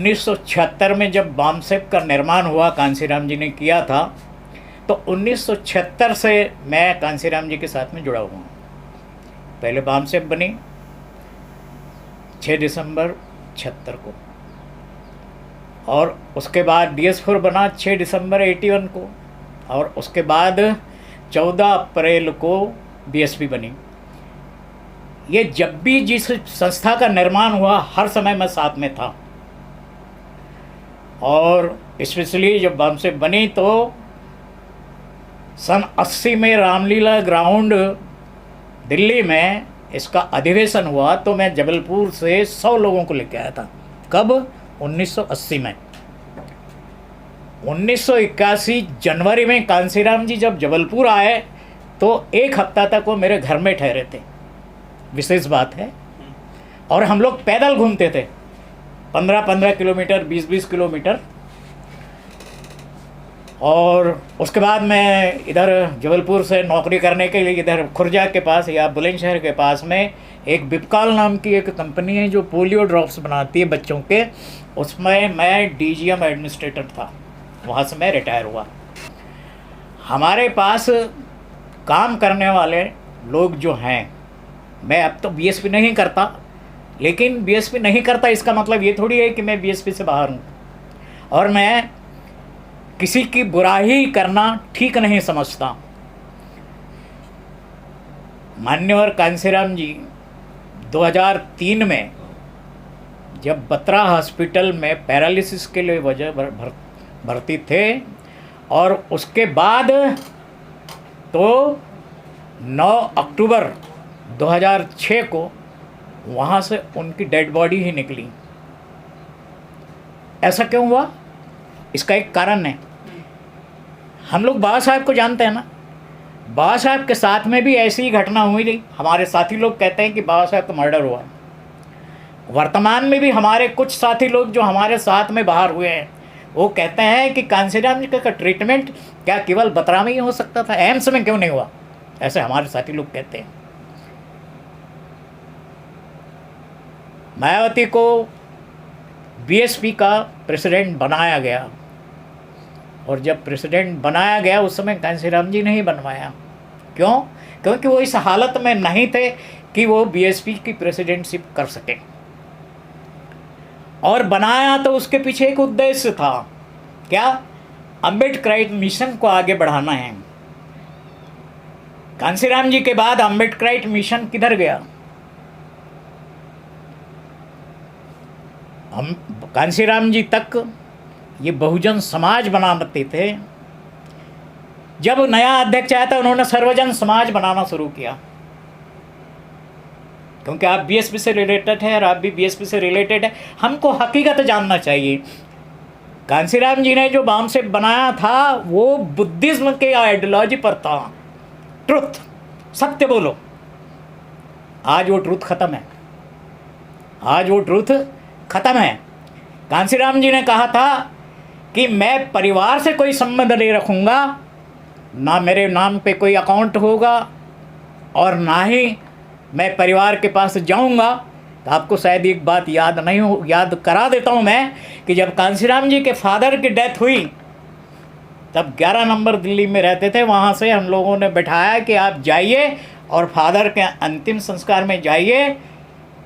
1976 में जब बामसेप का निर्माण हुआ, कांसीराम जी ने किया था, तो 1976 से मैं कांसीराम जी के साथ में जुड़ा हुआ हूँ। पहले बामसेप बनी 6 दिसंबर 76 को, और उसके बाद DS4 बना 6 दिसंबर 81 को, और उसके बाद 14 अप्रैल को BSP बनी। ये जब भी जिस संस्था का निर्माण हुआ, हर समय मैं साथ में था। और स्पेशली जब बामसेप बनी तो सन 80 में रामलीला ग्राउंड दिल्ली में इसका अधिवेशन हुआ, तो मैं जबलपुर से 100 लोगों को लेकर आया था। कब? 1980 में। 1981 जनवरी में कांसीराम जी जब जबलपुर आए तो एक हफ्ता तक वो मेरे घर में ठहरे थे, विशेष बात है। और हम लोग पैदल घूमते थे, 15-15 किलोमीटर, 20-20 किलोमीटर। और उसके बाद मैं इधर जबलपुर से नौकरी करने के लिए इधर खुर्जा के पास या बुलंदशहर के पास में एक बिपकाल नाम की एक कंपनी है जो पोलियो ड्रॉप्स बनाती है बच्चों के, उसमें मैं DGM एडमिनिस्ट्रेटर था। वहाँ से मैं रिटायर हुआ। हमारे पास काम करने वाले लोग जो हैं, मैं अब तो BSP नहीं करता, लेकिन BSP नहीं करता इसका मतलब ये थोड़ी है कि मैं BSP से बाहर हूँ। और मैं किसी की बुराई करना ठीक नहीं समझता। मान्यवर कांसीराम जी 2003 में जब बत्रा हॉस्पिटल में पैरालिसिस के लिए वजह भर्ती थे, और उसके बाद तो 9 अक्टूबर 2006 को वहाँ से उनकी डेड बॉडी ही निकली। ऐसा क्यों हुआ? इसका एक कारण है। हम लोग बाबा साहब को जानते हैं ना, बाबा साहब के साथ में भी ऐसी ही घटना हुई थी। हमारे साथी लोग कहते हैं कि बाबा साहब का मर्डर हुआ। वर्तमान में भी हमारे कुछ साथी लोग जो हमारे साथ में बाहर हुए हैं, वो कहते हैं कि कांसीराम जी का ट्रीटमेंट क्या केवल बत्रा में ही हो सकता था, एम्स में क्यों नहीं हुआ? ऐसे हमारे साथी लोग कहते हैं। मायावती को BSP का प्रेसिडेंट बनाया गया, और जब प्रेसिडेंट बनाया गया उस समय कांसीराम जी ने ही बनवाया। क्यों? क्योंकि वो इस हालत में नहीं थे कि वो BSP की प्रेसिडेंटशिप कर सके। और बनाया तो उसके पीछे एक उद्देश्य था। क्या? अम्बेडकराइट मिशन को आगे बढ़ाना है। कांसीराम जी के बाद अम्बेडकराइट मिशन किधर गया? हम कांसीराम जी तक ये बहुजन समाज बनाते थे। जब नया अध्यक्ष आया था उन्होंने सर्वजन समाज बनाना शुरू किया, क्योंकि आप BSP से रिलेटेड है और आप भी BSP से रिलेटेड है। हमको हकीकत जानना चाहिए। कांसीराम जी ने जो बामसेप बनाया था वो बुद्धिज्म के आइडियोलॉजी पर था। ट्रुथ, सत्य बोलो। आज वो ट्रुथ खत्म है। आज वो ट्रुथ खत्म है। कांसीराम जी ने कहा था कि मैं परिवार से कोई संबंध नहीं रखूँगा, ना मेरे नाम पे कोई अकाउंट होगा, और ना ही मैं परिवार के पास जाऊँगा। तो आपको शायद एक बात याद नहीं हो, याद करा देता हूँ मैं, कि जब कांसीराम जी के फादर की डेथ हुई तब 11 नंबर दिल्ली में रहते थे। वहाँ से हम लोगों ने बैठाया कि आप जाइए और फादर के अंतिम संस्कार में जाइए।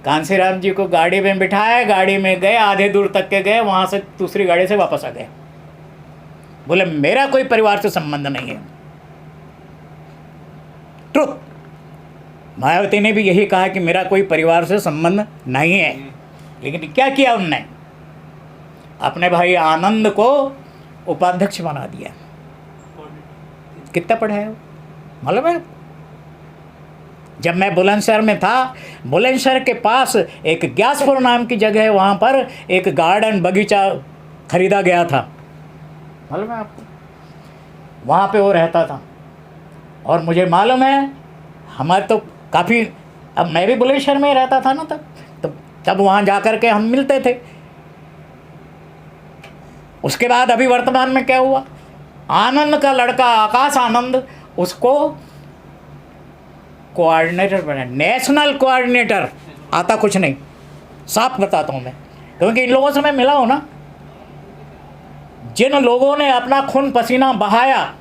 कांसीराम जी को गाड़ी में बिठाया, गाड़ी में गए, आधे दूर तक के गए, वहाँ से दूसरी गाड़ी से वापस आ गए। बोले मेरा कोई परिवार से संबंध नहीं है। ट्रुथ। मायावती ने भी यही कहा कि मेरा कोई परिवार से संबंध नहीं है। लेकिन क्या किया उनने? अपने भाई आनंद को उपाध्यक्ष बना दिया। कितना पढ़ा है वो मालूम है? जब मैं बुलंदशहर में था, बुलंदशहर के पास एक ग्यासपुर नाम की जगह है, वहाँ पर एक गार्डन बगीचा खरीदा गया था, मालूम है आपको? वहाँ पे वो रहता था। और मुझे मालूम है, हमारे तो काफ़ी, अब मैं भी बुलंदशहर में ही रहता था ना तब वहाँ जा कर के हम मिलते थे। उसके बाद अभी वर्तमान में क्या हुआ? आनंद का लड़का आकाश आनंद, उसको कोऑर्डिनेटर बना, नेशनल कोऑर्डिनेटर। आता कुछ नहीं, साफ बताता हूँ मैं। क्योंकि इन लोगों से मैं मिला हूं ना, जिन लोगों ने अपना खून पसीना बहाया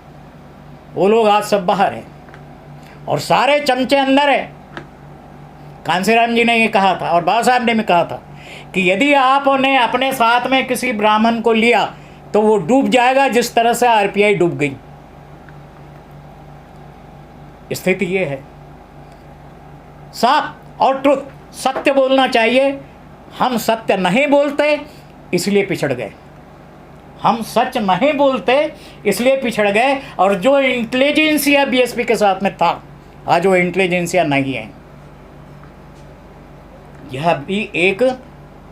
वो लोग आज सब बाहर हैं और सारे चमचे अंदर है। कांसीराम जी ने ये कहा था और बाबा साहब ने भी कहा था कि यदि आपने अपने साथ में किसी ब्राह्मण को लिया तो वो डूब जाएगा, जिस तरह से आरपीआई डूब गई। स्थिति ये है। साफ और ट्रुथ, सत्य बोलना चाहिए। हम सत्य नहीं बोलते इसलिए पिछड़ गए, हम सच नहीं बोलते इसलिए पिछड़ गए। और जो इंटेलिजेंसिया बीएसपी के साथ में था, आज वो इंटेलिजेंसिया नहीं है। यह भी एक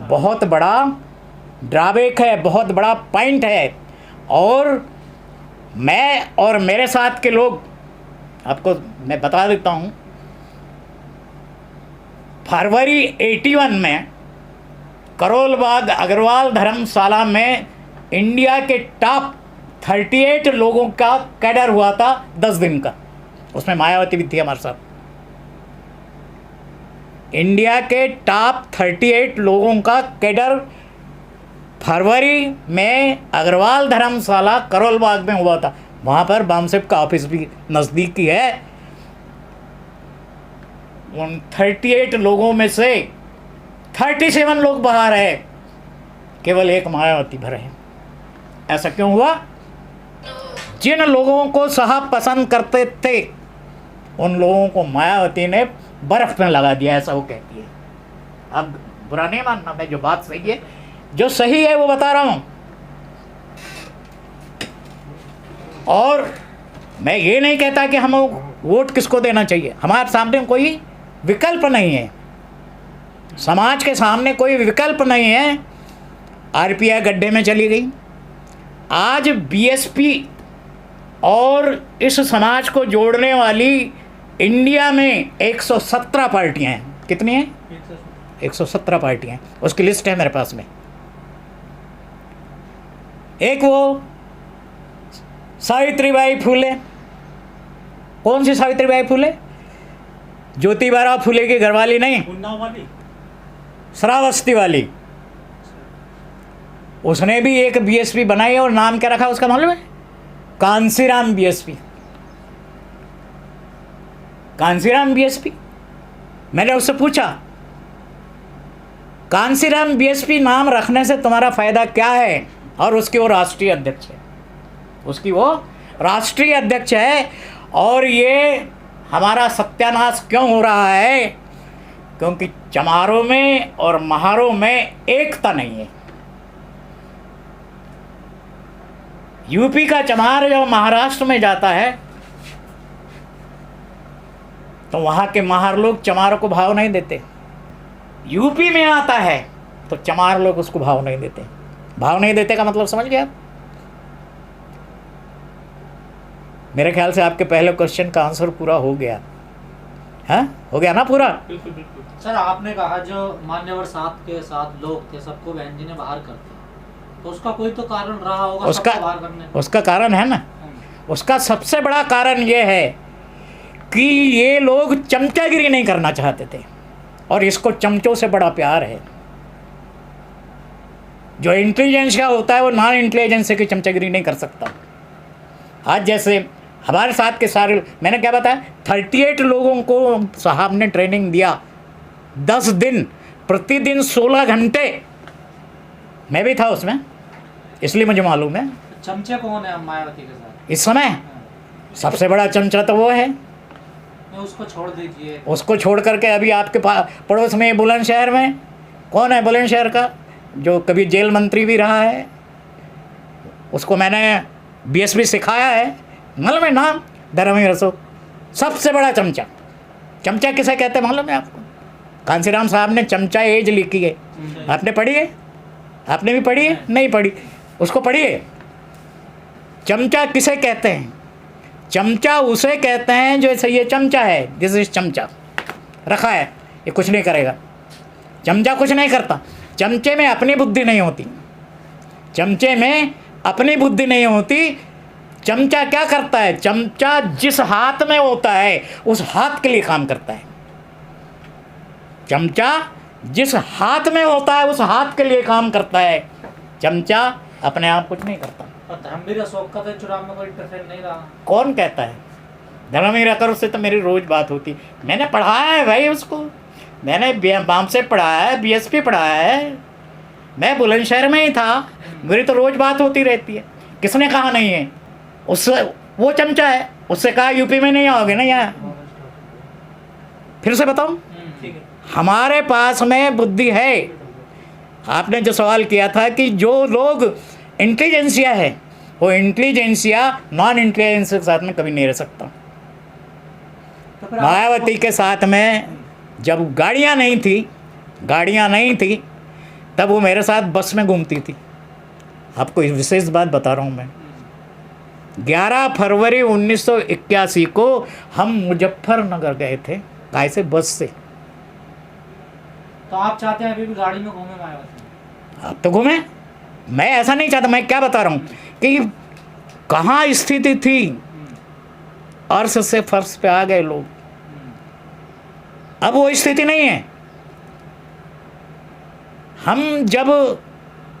बहुत बड़ा ड्रॉबैक है, बहुत बड़ा पॉइंट है। और मैं और मेरे साथ के लोग, आपको मैं बता देता हूँ, फरवरी 81 में करोल बाग अग्रवाल धर्मशाला में इंडिया के टॉप 38 लोगों का कैडर हुआ था 10 दिन का। उसमें मायावती भी थी हमारे साथ। इंडिया के टॉप 38 लोगों का कैडर फरवरी में अग्रवाल धर्मशाला करोल बाग में हुआ था। वहाँ पर बामसेप का ऑफिस भी नज़दीक ही है। उन 38 लोगों में से 37 लोग बाहर है, केवल एक मायावती भर है। ऐसा क्यों हुआ? जिन लोगों को साहब पसंद करते थे उन लोगों को मायावती ने बर्फ में लगा दिया, ऐसा वो कहती है। अब बुरा नहीं मानना, मैं जो बात सही है, जो सही है वो बता रहा हूं। और मैं ये नहीं कहता कि हम वोट किसको देना चाहिए। हमारे सामने कोई विकल्प नहीं है, समाज के सामने कोई विकल्प नहीं है। आरपीआई गड्ढे में चली गई। आज बीएसपी और इस समाज को जोड़ने वाली इंडिया में 117 पार्टियां हैं। कितनी हैं? 117 पार्टियां। उसकी लिस्ट है मेरे पास में। एक वो सावित्रीबाई फुले। कौन सी सावित्रीबाई फुले? ज्योतिबा फुले की घरवाली नहीं, श्रावस्ती वाली। उसने भी एक बीएसपी बनाई और नाम क्या रखा उसका मालूम है? कांसीराम बीएसपी। कांसीराम बीएसपी। मैंने उससे पूछा, कांसीराम बीएसपी नाम रखने से तुम्हारा फायदा क्या है? और उसकी वो राष्ट्रीय अध्यक्ष है, उसकी वो राष्ट्रीय अध्यक्ष है। और ये हमारा सत्यानाश क्यों हो रहा है? क्योंकि चमारों में और महारों में एकता नहीं है। यूपी का चमार जब महाराष्ट्र में जाता है तो वहाँ के महार लोग चमारों को भाव नहीं देते। यूपी में आता है तो चमार लोग उसको भाव नहीं देते। भाव नहीं देते का मतलब समझ गए आप? मेरे ख्याल से आपके पहले क्वेश्चन का आंसर पूरा हो गया। हाँ, हो गया ना पूरा? बिल्कुल बिल्कुल। सर, आपने कहा जो मान्यवर साथ के साथ लोग थे सबको बहन जी ने बाहर कर दिया, तो उसका कोई तो कारण रहा होगा सबको बाहर करने। उसका कारण है ना, उसका सबसे बड़ा कारण ये है कि ये लोग चमचागिरी नहीं करना चाहते थे और इसको चमचों से बड़ा प्यार है। जो इंटेलिजेंस का होता है वो नॉन इंटेलिजेंस की चमचागिरी नहीं कर सकता। आज जैसे हमारे साथ के सारे, मैंने क्या बताया, 38 लोगों को साहब ने ट्रेनिंग दिया 10 दिन, प्रतिदिन 16 घंटे। मैं भी था उसमें, इसलिए मुझे मालूम है। चमचे कौन है मायावती के साथ इस समय? सबसे बड़ा चमचा तो वो है। उसको छोड़ दीजिए। उसको छोड़ करके अभी आपके पड़ोस में बुलंदशहर में कौन है? बुलंदशहर का जो कभी जेल मंत्री भी रहा है, उसको मैंने बीएसपी सिखाया है, मालूम है नाम? धर्मवीर अशोक। सबसे बड़ा चमचा। चमचा किसे कहते हैं मालूम है आपको? कांसीराम साहब ने चमचा एज लिखी है, आपने पढ़ी है? आपने भी पढ़ी है? नहीं पढ़ी, उसको पढ़िए। चमचा किसे कहते हैं? चमचा उसे कहते हैं जो ये चमचा है, जिस चमचा रखा है, ये कुछ नहीं करेगा। चमचा कुछ नहीं करता। चमचे में अपनी बुद्धि नहीं होती, चमचे में अपनी बुद्धि नहीं होती। चमचा क्या करता है? चमचा जिस हाथ में होता है उस हाथ के लिए काम करता है। चमचा जिस हाथ में होता है उस हाथ के लिए काम करता है, चमचा अपने आप कुछ नहीं करता। और धर्मवीर अशोक का तो चुनाव में कोई इंटरफेयर नहीं रहा। कौन कहता है? धर्मवीर अकर उससे तो मेरी रोज़ बात होती, मैंने पढ़ाया है भाई उसको, मैंने बाम से पढ़ाया है, बीएसपी पढ़ाया है, मैं बुलंदशहर में ही था, मेरी तो रोज़ बात होती रहती है। किसने कहा नहीं है? उससे वो चमचा है, उससे कहा यूपी में नहीं आओगे ना यहाँ। फिर से बताऊँ, ठीक है। हमारे पास में बुद्धि है। आपने जो सवाल किया था कि जो लोग इंटेलिजेंसिया है, वो इंटेलिजेंसिया नॉन इंटेलिजेंसिया के साथ में कभी नहीं रह सकता। तो फिर मायावती के साथ में जब गाड़ियाँ नहीं थी तब वो मेरे साथ बस में घूमती थी। आपको एक विशेष बात बता रहा हूँ मैं। 11 फरवरी 1981 को हम मुजफ्फरनगर गए थे, कैसे? बस से। तो आप चाहते हैं अभी भी गाड़ी में घूमे मायावती? अब तो घूमे, मैं ऐसा नहीं चाहता, मैं क्या बता रहा हूँ कि कहाँ स्थिति थी, अर्श से फर्श पे आ गए लोग, अब वो स्थिति नहीं है। हम जब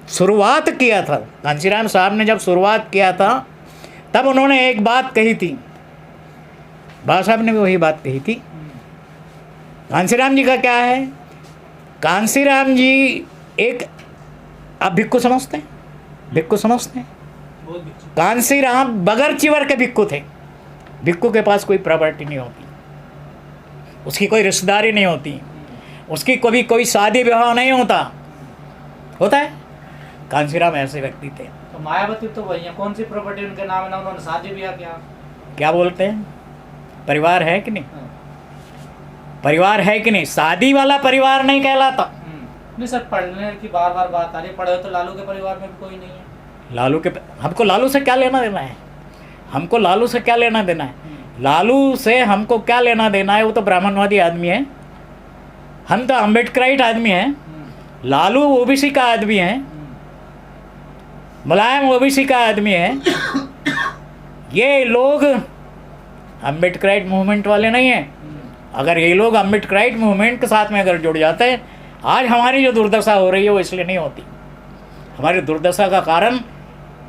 शुरुआत किया था, कांशीराम साहब ने जब शुरुआत किया था, तब उन्होंने एक बात कही थी, बाबा साहब ने भी वही बात कही थी। कांशीराम जी का क्या है? कांशीराम जी एक, आप भिक्खु समझते हैं? भिक्खु समझते हैं? कांशीराम बगैर चिवर के भिक्खु थे। भिक्खु के पास कोई प्रॉपर्टी नहीं होती, उसकी कोई रिश्तेदारी नहीं होती, उसकी कभी कोई शादी विवाह नहीं होता है। कांशीराम ऐसे व्यक्ति थे। तो मायावती तो वही है, कौन सी प्रॉपर्टी उनके नाम है ना, उन्होंने शादी ब्याह किया? क्या बोलते हैं? परिवार है कि नहीं? परिवार है कि नहीं? शादी वाला परिवार नहीं कहलाता। नहीं सर, पढ़ने की बार बार बात आ रही है, पढ़े तो लालू के परिवार में भी कोई नहीं है। लालू के, हमको लालू से क्या लेना देना है? हमको लालू से क्या लेना देना है? लालू से हमको क्या लेना देना है? वो तो ब्राह्मणवादी आदमी है, हम तो अम्बेडकराइट आदमी हैं। लालू ओबीसी का आदमी है, मुलायम ओबीसी का आदमी है। ये लोग अम्बेडकराइट मूवमेंट वाले नहीं हैं। अगर ये लोग अम्बेडकराइट मूवमेंट के साथ में अगर जुड़ जाते हैं, आज हमारी जो दुर्दशा हो रही है वो इसलिए नहीं होती। हमारी दुर्दशा का कारण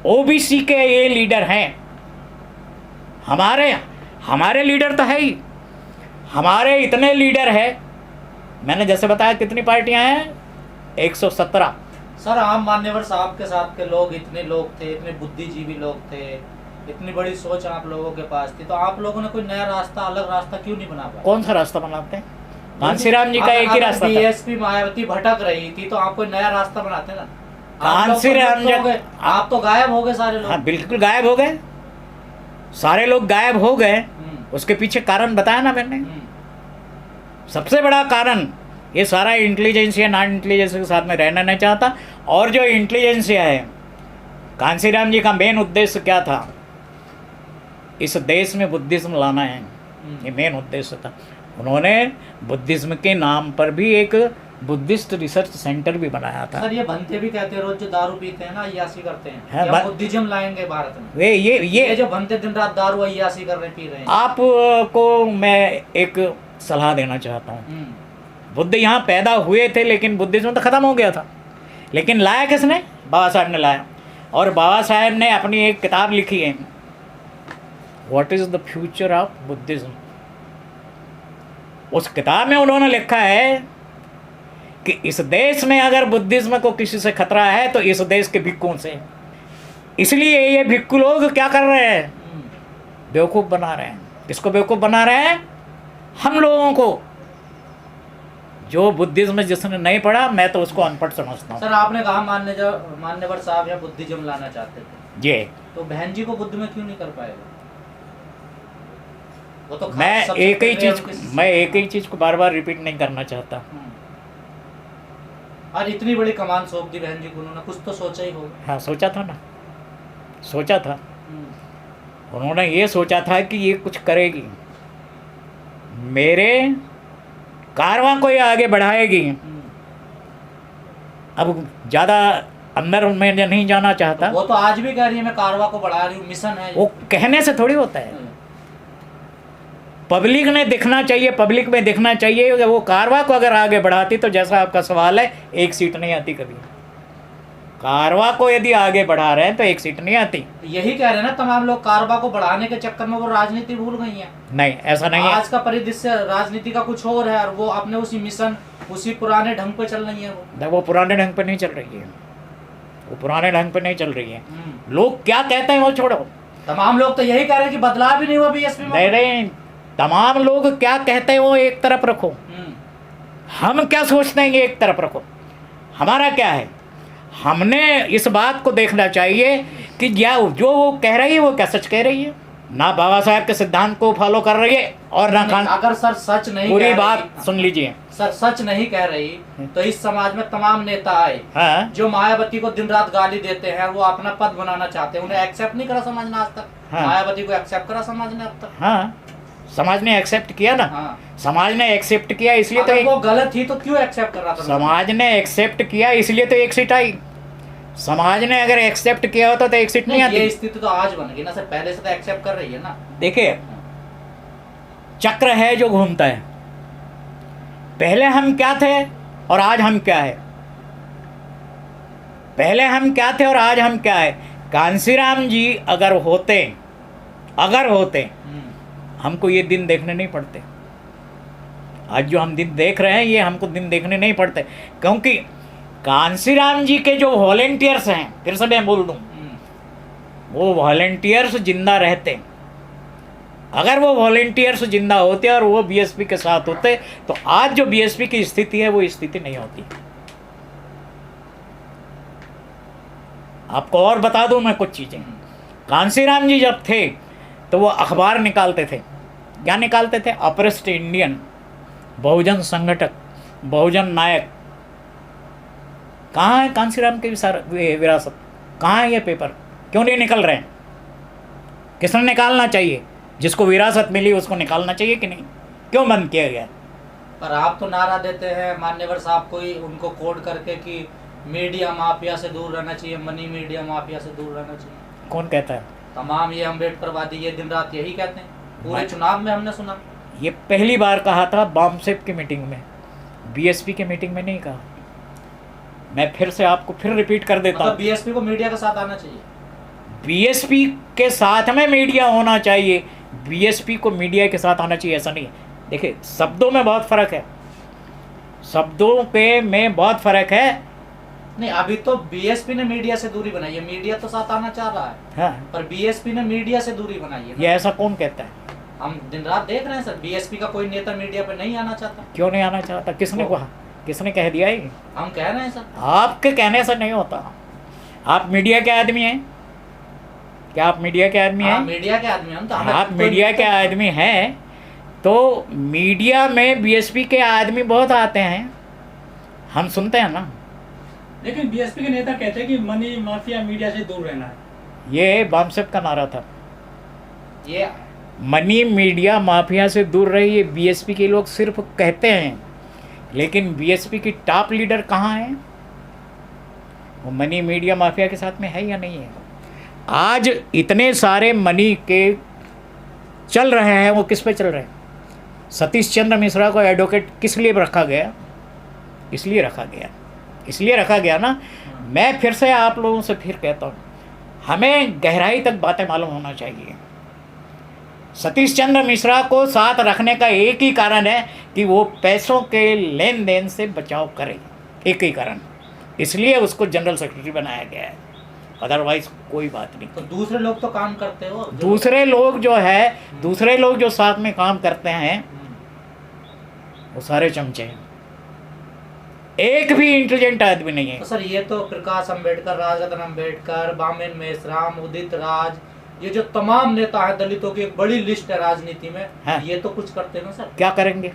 ओबीसी के ये लीडर हैं। हमारे लीडर तो है ही, हमारे इतने लीडर है। मैंने जैसे बताया कितनी पार्टियां हैं? 117। सर, आम मान्यवर साहब के साथ के लोग, इतने लोग थे, इतने बुद्धिजीवी लोग थे, इतनी बड़ी सोच आप लोगों के पास थी, तो आप लोगों ने कोई नया रास्ता, अलग रास्ता क्यों नहीं बना पाया? कौन सा रास्ता बनाते हैं? कांशीराम जी का एक ही रास्ता था। बीएसपी मायावती भटक रही थी तो आप कोई नया रास्ता बनाते ना। कांशीराम जी, आप तो गायब हो गए सारे लोग। हाँ बिल्कुल गायब हो गए, सारे लोग गायब हो गए। उसके पीछे कारण बताया ना मैंने। सबसे बड़ा कारण ये सारा इंटेलिजेंसिया नॉन इंटेलिजेंसिया के साथ में रहना नहीं चाहता। और जो इंटेलिजेंसिया है, कांशीराम जी का मेन उद्देश्य क्या था? इस देश में बुद्धिज्म लाना है, ये मेन उद्देश्य था। उन्होंने बुद्धिज्म के नाम पर भी एक बुद्धिस्ट रिसर्च सेंटर भी बनाया था। सर, ये भंते भी कहते हैं रोज जो दारू पीते हैं ना, अय्यासी करते हैं, हाँ, क्या बुद्धिज्म लाएंगे भारत में? ये जो भंते दिन रात दारू अय्यासी कर रहे, पी रहे हैं। आपको मैं एक सलाह देना चाहता हूँ। बुद्ध यहाँ पैदा हुए थे, लेकिन बुद्धिज्म तो ख़त्म हो गया था। लेकिन लाया किसने? बाबा साहब ने लाया। और बाबा साहब ने अपनी एक किताब लिखी है, what is the future of Buddhism. उस किताब में उन्होंने लिखा है कि इस देश में अगर बुद्धिज्म को किसी से खतरा है तो इस देश के भिक्खुओं से। इसलिए ये भिक्खु लोग क्या कर रहे हैं? बेवकूफ़ बना रहे हैं। किसको बेवकूफ़ बना रहे हैं? हम लोगों को। जो बुद्धिज्म जिसने नहीं पढ़ा, मैं तो उसको अनपढ़ समझता हूँ। सर, आपने कहा मान्यवर साहब यहाँ बुद्धिज्म लाना चाहते थे जी, तो बहन जी को बुद्ध में क्यों नहीं कर पाएगा? वो तो मैं एक ही चीज़ को बार बार रिपीट नहीं करना चाहता। और इतनी बड़ी कमान सौंप दी बहन जी को, उन्होंने कुछ तो सोचा ही होगा। हाँ, सोचा था ना, सोचा था। उन्होंने ये सोचा था कि ये कुछ करेगी, मेरे कारवां को ये आगे बढ़ाएगी। अब ज़्यादा अंदर में नहीं जाना चाहता। वो तो आज भी कह रही है मैं कारवां को बढ़ा रही हूँ, मिशन है। वो कहने से थोड़ी होता है। पब्लिक ने दिखना चाहिए, पब्लिक में दिखना चाहिए कि वो कारवा को अगर आगे बढ़ाती, तो जैसा आपका सवाल है, एक सीट नहीं आती कभी। कारवा को यदि आगे बढ़ा रहे हैं तो एक सीट नहीं आती। यही कह रहे हैं ना तमाम लोग, कारवा को बढ़ाने के चक्कर में वो राजनीति भूल गई हैं। नहीं, ऐसा नहीं है। आज का परिदृश्य राजनीति का कुछ और है और वो अपने उसी मिशन, उसी पुराने ढंग पे चल रही है। वो पुराने ढंग पे नहीं चल रही है, वो पुराने ढंग पे नहीं चल रही है। लोग क्या कहते हैं वो छोड़ो, तमाम लोग तो यही कह रहे हैं कि बदलाव भी नहीं हुआ बीएसपी में। नहीं नहीं, तमाम लोग क्या कहते हैं वो एक तरफ रखो, हम क्या सोचते हैं ये एक तरफ रखो। हमारा क्या है, हमने इस बात को देखना चाहिए कि जो वो कह रही है वो क्या सच कह रही है, ना बाबा साहब के सिद्धांत को फॉलो कर रही है और ना खान। अगर सर सच नहीं, पूरी बात सुन लीजिए सर, सच नहीं कह रही तो इस समाज में तमाम नेता आए, हाँ, जो मायावती को दिन रात गाली देते हैं, वो अपना पद बनाना चाहते हैं, उन्हें एक्सेप्ट नहीं करा समाज ने आज तक। हाँ। मायावती को एक्सेप्ट करा समाज ने अब तक। हाँ, समाज ने एक्सेप्ट किया ना। हाँ। समाज ने एक्सेप्ट किया इसलिए अगर तो वो गलत थी तो क्यों एक्सेप्ट कर रहा था? समाज ने एक्सेप्ट किया इसलिए तो एक सीट आई। समाज ने अगर एक्सेप्ट किया होता तो एक सीट नहीं आती। ये स्थिति तो आज बन गई ना सर, पहले से तो एक्सेप्ट कर रही है ना। देखिए, चक्र है जो घूमता है। पहले हम क्या थे और आज हम क्या है, पहले हम क्या थे और आज हम क्या है। कांसीराम जी अगर होते हमको ये दिन देखने नहीं पड़ते। आज जो हम दिन देख रहे हैं ये हमको दिन देखने नहीं पड़ते, क्योंकि कांसीराम जी के जो वॉलेंटियर्स हैं, फिर से मैं बोल दूं, वो वॉलेंटियर्स जिंदा रहते। अगर वो वॉलेंटियर्स जिंदा होते और वो बीएसपी के साथ होते तो आज जो बीएसपी की स्थिति है वो स्थिति नहीं होती। आपको और बता दूं मैं कुछ चीज़ें। कांसीराम जी जब थे तो वो अखबार निकालते थे। क्या निकालते थे? अपरिष्ट इंडियन, बहुजन संगठक, बहुजन नायक। कहाँ है कांसीराम की विरासत? कहाँ है ये पेपर? क्यों नहीं निकल रहे हैं? किसने निकालना चाहिए? जिसको विरासत मिली उसको निकालना चाहिए कि नहीं? क्यों बंद किया गया? पर आप तो नारा देते हैं मान्यवर साहब को ही, उनको कोड करके कि मीडिया माफिया से दूर रहना चाहिए, मनी मीडिया माफिया से दूर रहना चाहिए। कौन कहता है? तमाम ये अम्बेडकरवादी ये दिन रात यही कहते हैं। पूरे चुनाव में हमने सुना। ये पहली बार कहा था बामसेप की मीटिंग में, बीएसपी की मीटिंग में नहीं कहा। मैं फिर से आपको फिर रिपीट कर देता हूँ, बीएसपी को मीडिया के साथ आना चाहिए। बीएसपी के साथ में मीडिया होना चाहिए, बीएसपी को मीडिया के साथ आना चाहिए, ऐसा नहीं है। देखिए, शब्दों में बहुत फ़र्क है, शब्दों के में बहुत फ़र्क है। नहीं, अभी तो बीएसपी ने मीडिया से दूरी बनाई है, मीडिया तो साथ आना चाह रहा है। हाँ, पर बीएसपी ने मीडिया से दूरी बनाई है। ये ऐसा कौन कहता है? हम दिन रात देख रहे हैं सर, बीएसपी का कोई नेता मीडिया पे नहीं आना चाहता। क्यों नहीं आना चाहता? किसने कहा? किसने कह दिया ये? हम कह रहे हैं सर। आपके कहने से नहीं होता। आप मीडिया के आदमी हैं क्या? आप मीडिया के आदमी हैं? मीडिया के आदमी हम तो। आप मीडिया के आदमी हैं तो मीडिया में बीएसपी के आदमी बहुत आते हैं, हम सुनते हैं ना। लेकिन बीएसपी के नेता कहते हैं कि मनी माफिया मीडिया से दूर रहना है। ये बामसेप का नारा था, ये मनी मीडिया माफिया से दूर रहिए। बीएसपी के लोग सिर्फ कहते हैं, लेकिन बीएसपी की टॉप लीडर कहाँ है? वो मनी मीडिया माफिया के साथ में है या नहीं है? आज इतने सारे मनी के चल रहे हैं, वो किस पे चल रहे हैं? सतीश चंद्र मिश्रा को एडवोकेट किस लिए रखा गया? इसलिए रखा गया ना। मैं फिर से आप लोगों से फिर कहता हूँ, हमें गहराई तक बातें मालूम होना चाहिए। सतीश चंद्र मिश्रा को साथ रखने का एक ही कारण है कि वो पैसों के लेन देन से बचाव करे, एक ही कारण, इसलिए उसको जनरल सेक्रेटरी बनाया गया है, अदरवाइज कोई बात नहीं। तो दूसरे लोग तो काम करते हो, दूसरे लोग जो साथ में काम करते हैं वो सारे चमचे हैं, एक भी इंटेलिजेंट आदमी नहीं है। तो सर ये तो प्रकाश अम्बेडकर, राजरत्न अम्बेडकर, बामेन मेश्राम, उदित राज, ये जो तमाम नेता हैं दलितों की एक बड़ी लिस्ट है राजनीति में। हाँ। ये तो कुछ करते हैं ना सर। क्या करेंगे?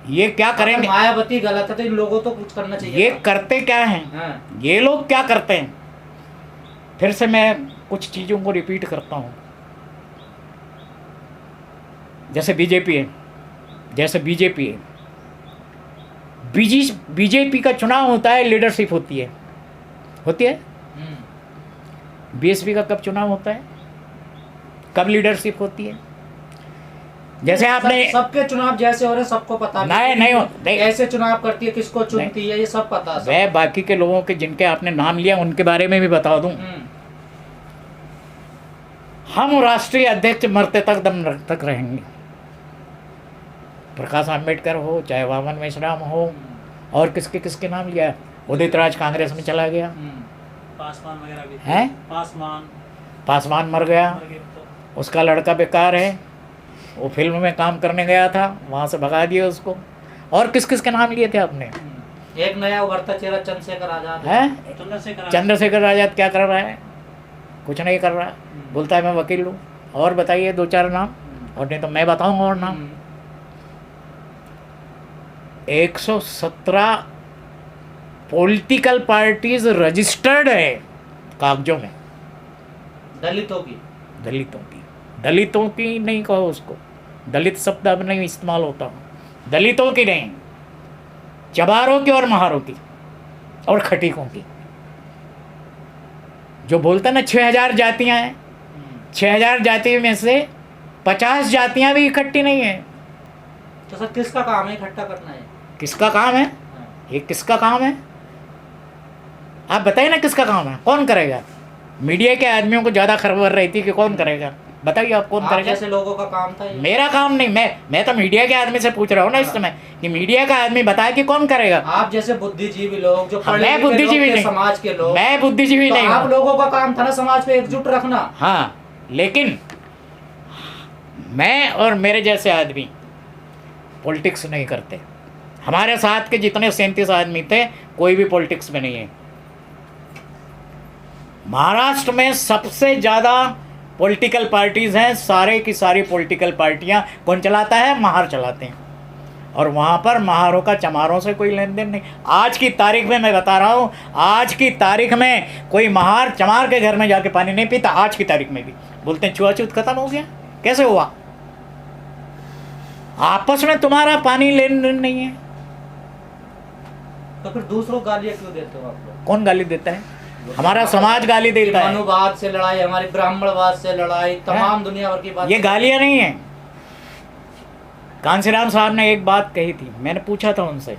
ये क्या करेंगे? मायावती गलत है तो इन लोगों तो कुछ करना चाहिए। ये करते क्या हैं? हाँ। ये लोग क्या करते हैं? फिर से मैं कुछ चीज़ों को रिपीट करता हूँ। जैसे बीजेपी है, बीजेपी का चुनाव होता है, लीडरशिप होती है। बीएसपी का कब चुनाव होता है? कब लीडरशिप होती है? जैसे आपने सबके चुनाव जैसे हो रहे सबको पता नहीं कैसे चुनाव करती है, किसको चुनती है, ये सब पता है। वह बाकी के लोगों के जिनके आपने नाम लिया उनके बारे में भी बता दूं। हम राष्ट्रीय अध्यक्ष मरते तक दम तक रहेंगे। प्रकाश आंबेडकर हो, चाहे वामन मेश्राम हो, और किसके किसके नाम लिया। उदित राज कांग्रेस में चला गया, पासवान वगैरह भी हैं, पासवान मर गया, उसका लड़का बेकार है, वो फिल्म में काम करने गया था, वहाँ से भगा दिया उसको। और किस किस के नाम लिए थे आपने। एक नया उभरता चेहरा चंद्रशेखर आजाद है। चंद्रशेखर आजाद क्या कर रहा है, कुछ नहीं कर रहा, बोलता है मैं वकील हूँ। और बताइए 2-4 नाम, और नहीं तो मैं बताऊंगा और नाम। 117 पॉलिटिकल पार्टीज रजिस्टर्ड है कागजों में। दलितों की नहीं कहो उसको, दलित शब्द अब नहीं इस्तेमाल होता। दलितों की नहीं, चबारों की और महारों की और खटीकों की। जो बोलता ना 6000 जातियां हैं, 6000 जातियों में से 50 जातियां भी इकट्ठी नहीं है। तो सर किसका काम है इकट्ठा करना है? किसका काम है ये, किसका काम है आप बताइए ना, किसका काम है, कौन करेगा। मीडिया के आदमियों को ज़्यादा खबर रहती है कि कौन करेगा, बताइए आप कौन करेगा। जैसे लोगों का काम था ये। मेरा काम नहीं, मैं तो मीडिया के आदमी से पूछ रहा हूँ ना इस समय, कि मीडिया का आदमी बताए कि कौन करेगा। आप जैसे बुद्धिजीवी लोग जो मैं बुद्धिजीवी नहीं, समाज के लोग, मैं बुद्धिजीवी नहीं, आप लोगों का काम था ना समाज को एकजुट रखना। हाँ, लेकिन मैं और मेरे जैसे आदमी पॉलिटिक्स नहीं करते। हमारे साथ के जितने 37 आदमी थे, कोई भी पॉलिटिक्स में नहीं है। महाराष्ट्र में सबसे ज़्यादा पॉलिटिकल पार्टीज़ हैं, सारे की सारी पॉलिटिकल पार्टियां कौन चलाता है, महार चलाते हैं। और वहाँ पर महारों का चमारों से कोई लेन देन नहीं। आज की तारीख में मैं बता रहा हूँ, आज की तारीख में कोई महार चमार के घर में जाके पानी नहीं पीता। आज की तारीख में भी बोलते हैं छुआछूत खत्म हो गया। कैसे हुआ? आपस में तुम्हारा पानी लेन देन नहीं है, तो फिर दूसरों को गालियाँ क्यों देते हो आप लोग? कौन गाली देता है? हमारा समाज गाली देता है। मनुवाद से लड़ाई, हमारी ब्राह्मणवाद से लड़ाई, तमाम दुनिया भर की बात। ये गालियाँ नहीं है। कांसीराम साहब ने एक बात कही थी, मैंने पूछा था उनसे,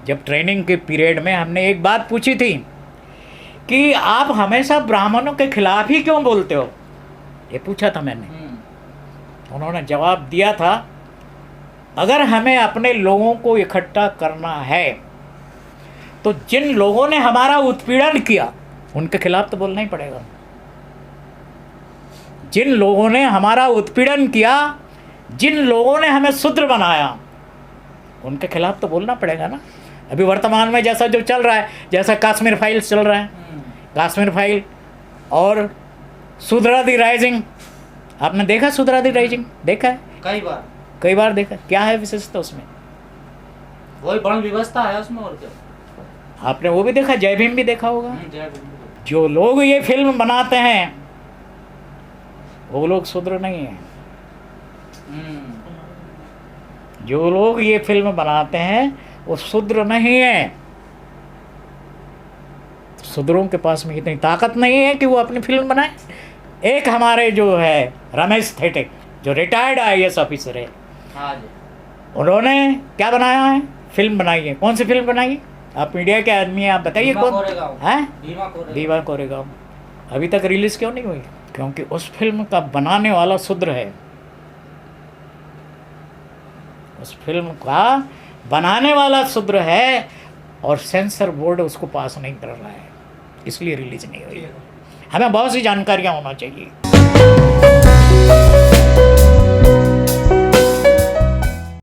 जब ट्रेनिंग के पीरियड में हमने एक बात पूछी थी कि आप हमेशा ब्राह्मणों के खिलाफ ही क्यों बोलते हो, ये पूछा था मैंने। उन्होंने जवाब दिया था, अगर हमें अपने लोगों को इकट्ठा करना है तो जिन लोगों ने हमारा उत्पीड़न किया उनके खिलाफ तो बोलना ही पड़ेगा। जिन लोगों ने हमारा उत्पीड़न किया, जिन लोगों ने हमें शूद्र बनाया, उनके खिलाफ तो बोलना पड़ेगा ना। अभी वर्तमान में जैसा जो चल रहा है, जैसा कश्मीर फाइल्स चल रहा है, कश्मीर फाइल और सुधरादी राइजिंग, आपने देखा सुधरादी राइजिंग? देखा है? कई बार देखा। क्या है विशेषता उसमें? वही वर्ण व्यवस्था है उसमें, और क्या। आपने वो भी देखा, जय भीम भी देखा होगा। जो लोग ये फिल्म बनाते हैं वो लोग शूद्र नहीं हैं। जो लोग ये फिल्म बनाते हैं वो शूद्र नहीं है। शूद्रों के पास में इतनी ताकत नहीं है कि वो अपनी फिल्म बनाए। एक हमारे जो है रमेश थेटे, जो रिटायर्ड IAS ऑफिसर है, उन्होंने क्या बनाया है, फिल्म बनाई है। कौन सी फिल्म बनाई है? आप मीडिया के आदमी हैं, आप बताइए कौन है? भीमा कोरेगांव। अभी तक रिलीज क्यों नहीं हुई? क्योंकि उस फिल्म का बनाने वाला शूद्र है। उस फिल्म का बनाने वाला शूद्र है और सेंसर बोर्ड उसको पास नहीं कर रहा है, इसलिए रिलीज नहीं हुई। हमें बहुत सी जानकारियाँ होना चाहिए।